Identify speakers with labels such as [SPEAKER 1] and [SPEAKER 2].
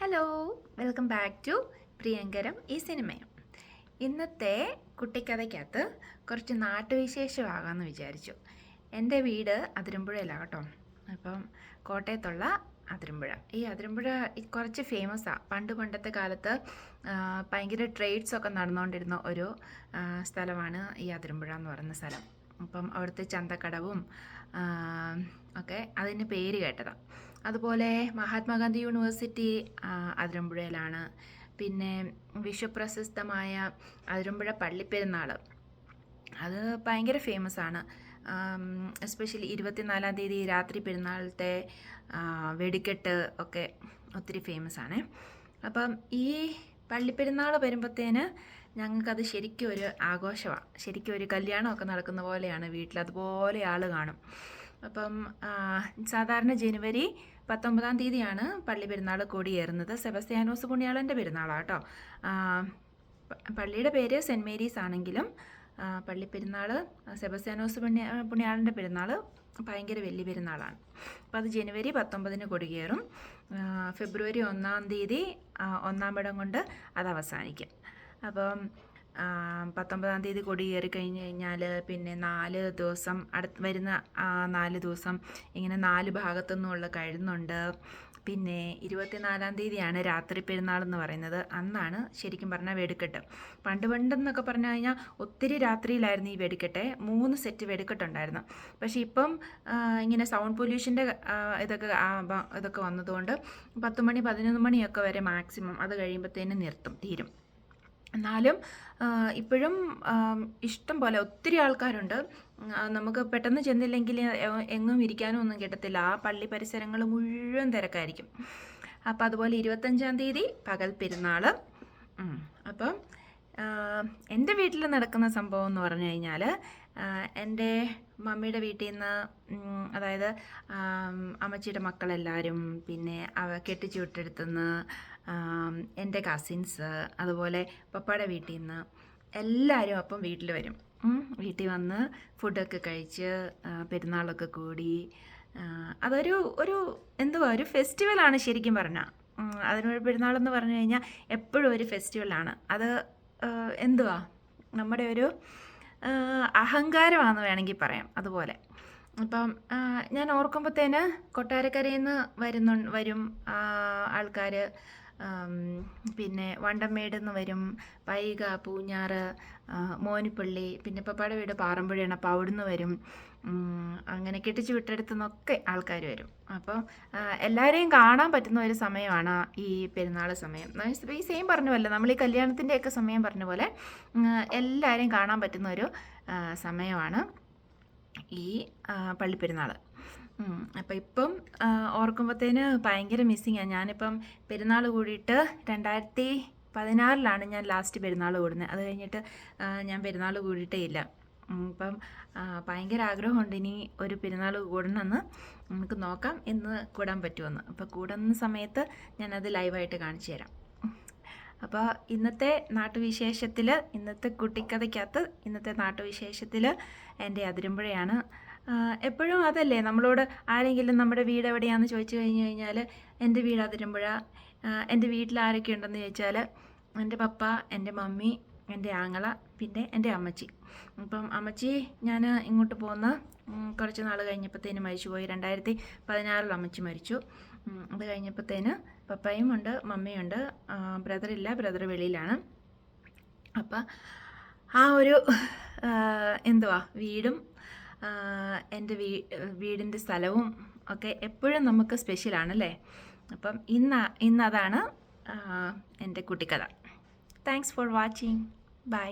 [SPEAKER 1] Hello, welcome back to പ്രിയങ്കരം ഈ സിനിമയും. ഇന്നത്തെ കുട്ടിക്കഥയ്ക്കകത്ത് കുറച്ച് നാട്ടുവിശേഷമാകാമെന്ന് വിചാരിച്ചു. എൻ്റെ വീട് അതിരമ്പുഴയിലാണ് കേട്ടോ. അപ്പം കോട്ടയത്തുള്ള അതിരമ്പുഴ. ഈ അതിരമ്പുഴ കുറച്ച് ഫേമസാണ്. പണ്ടത്തെ കാലത്ത് ഭയങ്കര ട്രേഡ്സൊക്കെ നടന്നുകൊണ്ടിരുന്ന ഒരു സ്ഥലമാണ് ഈ അതിരമ്പുഴ എന്ന് പറയുന്ന സ്ഥലം. അപ്പം അവിടുത്തെ ചന്തക്കടവും ഒക്കെ അതിന് പേര് കേട്ടതാണ്. അതുപോലെ മഹാത്മാഗാന്ധി യൂണിവേഴ്സിറ്റി അതിരമ്പുഴയിലാണ്. പിന്നെ വിശ്വപ്രശസ്തമായ അതിരമ്പുഴ പള്ളിപ്പെരുന്നാൾ, അത് ഭയങ്കര ഫേമസാണ്. എസ്പെഷ്യലി 24-ാം തീയതി രാത്രി പെരുന്നാളത്തെ വെടിക്കെട്ട് ഒക്കെ ഒത്തിരി ഫേമസാണ്. അപ്പം ഈ പള്ളിപ്പെരുന്നാൾ വരുമ്പോഴത്തേന് ഞങ്ങൾക്കത് ശരിക്കും ഒരു ആഘോഷമാണ്. ശരിക്കും ഒരു കല്യാണമൊക്കെ നടക്കുന്ന പോലെയാണ്. വീട്ടിലതുപോലെ ആൾ കാണും. അപ്പം സാധാരണ ജനുവരി 19-ാം തീയതിയാണ് പള്ളി പെരുന്നാൾ കൊടിയേറുന്നത്. സെബസ്ത്യാനോസ് പുണ്യാളൻ്റെ പെരുന്നാളാണ് കേട്ടോ. പള്ളിയുടെ പേര് സെൻറ്റ് മേരീസ് ആണെങ്കിലും പള്ളിപ്പെരുന്നാൾ സെബസ്ത്യാനോസ് പുണ്യാളൻ്റെ പെരുന്നാൾ ഭയങ്കര വലിയ പെരുന്നാളാണ്. അപ്പോൾ അത് ജനുവരി 19-ന് കൊടിയേറും. ഫെബ്രുവരി 1-ാം തീയതി 1-ാം പടം കൊണ്ട് അത് അവസാനിക്കും. അപ്പം 19-ാം തീയതി കൊടിയേറി കഴിഞ്ഞ് കഴിഞ്ഞാൽ പിന്നെ 4 ദിവസം വരുന്ന 4 ദിവസം ഇങ്ങനെ 4 ഭാഗത്തു നിന്നുള്ള കഴുന്നുണ്ട്. പിന്നെ 24-ാം തീയതിയാണ് രാത്രി പെരുന്നാൾ എന്ന് പറയുന്നത്. അന്നാണ് ശരിക്കും പറഞ്ഞാൽ വെടിക്കെട്ട്. പണ്ടെന്നൊക്കെ പറഞ്ഞു കഴിഞ്ഞാൽ ഒത്തിരി രാത്രിയിലായിരുന്നു ഈ വെടിക്കെട്ട്. 3 സെറ്റ് വെടിക്കെട്ടുണ്ടായിരുന്നു. പക്ഷേ ഇപ്പം ഇങ്ങനെ സൗണ്ട് പൊല്യൂഷൻ്റെ ഇതൊക്കെ വന്നതുകൊണ്ട് 10 മണി 11 മണിയൊക്കെ വരെ മാക്സിമം, അത് കഴിയുമ്പോഴത്തേനും തീരും. എന്നാലും ഇപ്പോഴും ഇഷ്ടം പോലെ ഒത്തിരി ആൾക്കാരുണ്ട്. നമുക്ക് പെട്ടെന്ന് ചെന്നില്ലെങ്കിൽ എങ്ങും ഇരിക്കാനും ഒന്നും കിട്ടത്തില്ല. ആ പള്ളി പരിസരങ്ങൾ മുഴുവൻ തിരക്കായിരിക്കും. അപ്പം അതുപോലെ 25-ാം തീയതി പകൽ പെരുന്നാൾ. അപ്പം എൻ്റെ വീട്ടിൽ നടക്കുന്ന സംഭവം എന്ന് പറഞ്ഞു കഴിഞ്ഞാൽ, എൻ്റെ മമ്മിയുടെ വീട്ടിൽ നിന്ന്, അതായത് അമ്മച്ചിയുടെ മക്കളെല്ലാവരും, പിന്നെ കെട്ടിച്ചു വിട്ടെടുത്തുനിന്ന് എൻ്റെ കസിൻസ്, അതുപോലെ പപ്പയുടെ വീട്ടിൽ നിന്ന് എല്ലാവരും അപ്പം വീട്ടിൽ വരും. വീട്ടിൽ വന്ന് ഫുഡൊക്കെ കഴിച്ച് പെരുന്നാളൊക്കെ കൂടി അതൊരു ഒരു ഫെസ്റ്റിവലാണ് ശരിക്കും പറഞ്ഞാൽ. അതിനൊരു പെരുന്നാളെന്ന് പറഞ്ഞു കഴിഞ്ഞാൽ എപ്പോഴും ഒരു ഫെസ്റ്റിവലാണ്. അത് നമ്മുടെ ഒരു അഹങ്കാരമാണെന്ന് വേണമെങ്കിൽ പറയാം. അതുപോലെ ഇപ്പം ഞാൻ ഓർക്കുമ്പോഴത്തേന് കൊട്ടാരക്കരയിൽ നിന്ന് വരും ആൾക്കാർ, പിന്നെ വണ്ടമേട് നിന്ന് വരും, പൈക, പൂഞ്ഞാറ്, മോനിപ്പള്ളി, പിന്നെ പപ്പയുടെ വീട് പാറമ്പുഴയാണ്. അപ്പോൾ അവിടുന്ന് വരും. അങ്ങനെ കെട്ടിച്ചു വിട്ടെടുത്തു നിന്നൊക്കെ ആൾക്കാർ വരും. അപ്പം എല്ലാവരെയും കാണാൻ പറ്റുന്ന ഒരു സമയമാണ് ഈ പെരുന്നാൾ സമയം. ഈ സെയിം പറഞ്ഞ നമ്മൾ ഈ കല്യാണത്തിൻ്റെയൊക്കെ സമയം പറഞ്ഞ പോലെ എല്ലാവരെയും കാണാൻ പറ്റുന്ന ഒരു സമയമാണ് ഈ പള്ളിപ്പെരുന്നാൾ. അപ്പം ഇപ്പം ഓർക്കുമ്പോഴത്തേന് ഭയങ്കര മിസ്സിങ്ങാണ്. ഞാനിപ്പം പെരുന്നാൾ കൂടിയിട്ട് 2016-ലാണ് ഞാൻ ലാസ്റ്റ് പെരുന്നാൾ കൂടുന്നത്. അത് കഴിഞ്ഞിട്ട് ഞാൻ പെരുന്നാൾ കൂടിയിട്ടേ ഇല്ല. ഇപ്പം ഭയങ്കര ആഗ്രഹമുണ്ട് ഇനി ഒരു പെരുന്നാൾ കൂടണമെന്ന്. നമുക്ക് നോക്കാം എന്ന് കൂടാൻ പറ്റുമെന്ന്. അപ്പോൾ കൂടുന്ന സമയത്ത് ഞാനത് ലൈവായിട്ട് കാണിച്ചു തരാം. അപ്പോൾ ഇന്നത്തെ നാട്ടുവിശേഷത്തിൽ, ഇന്നത്തെ കുട്ടിക്കഥയ്ക്കകത്ത് ഇന്നത്തെ നാട്ടുവിശേഷത്തിൽ എൻ്റെ അതിരമ്പുഴയാണ്. എപ്പോഴും അതല്ലേ നമ്മളോട് ആരെങ്കിലും നമ്മുടെ വീട് എവിടെയാണെന്ന് ചോദിച്ചു കഴിഞ്ഞാൽ എൻ്റെ വീട് അതിരമ്പുഴ. എൻ്റെ വീട്ടിൽ ആരൊക്കെ ഉണ്ടെന്ന് ചോദിച്ചാൽ എൻ്റെ പപ്പ, എൻ്റെ മമ്മി, എൻ്റെ ആങ്ങള, പിന്നെ എൻ്റെ അമ്മച്ചി. ഇപ്പം അമ്മച്ചി ഞാൻ ഇങ്ങോട്ട് പോകുന്ന കുറച്ച് നാൾ കഴിഞ്ഞപ്പോഴത്തേന് മരിച്ചുപോയി. 2016 അമ്മച്ചി മരിച്ചു. അത് കഴിഞ്ഞപ്പോഴത്തേന് പപ്പയും ഉണ്ട്, മമ്മിയുണ്ട്. ബ്രദറില്ല, ബ്രദർ വെളിയിലാണ്. അപ്പം ആ ഒരു വീടും എൻ്റെ വീടിൻ്റെ സ്ഥലവും ഒക്കെ എപ്പോഴും നമുക്ക് സ്പെഷ്യലാണല്ലേ. അപ്പം ഇന്നതാണ് എൻ്റെ കുട്ടിക്കഥ. Thanks for watching. ബൈ.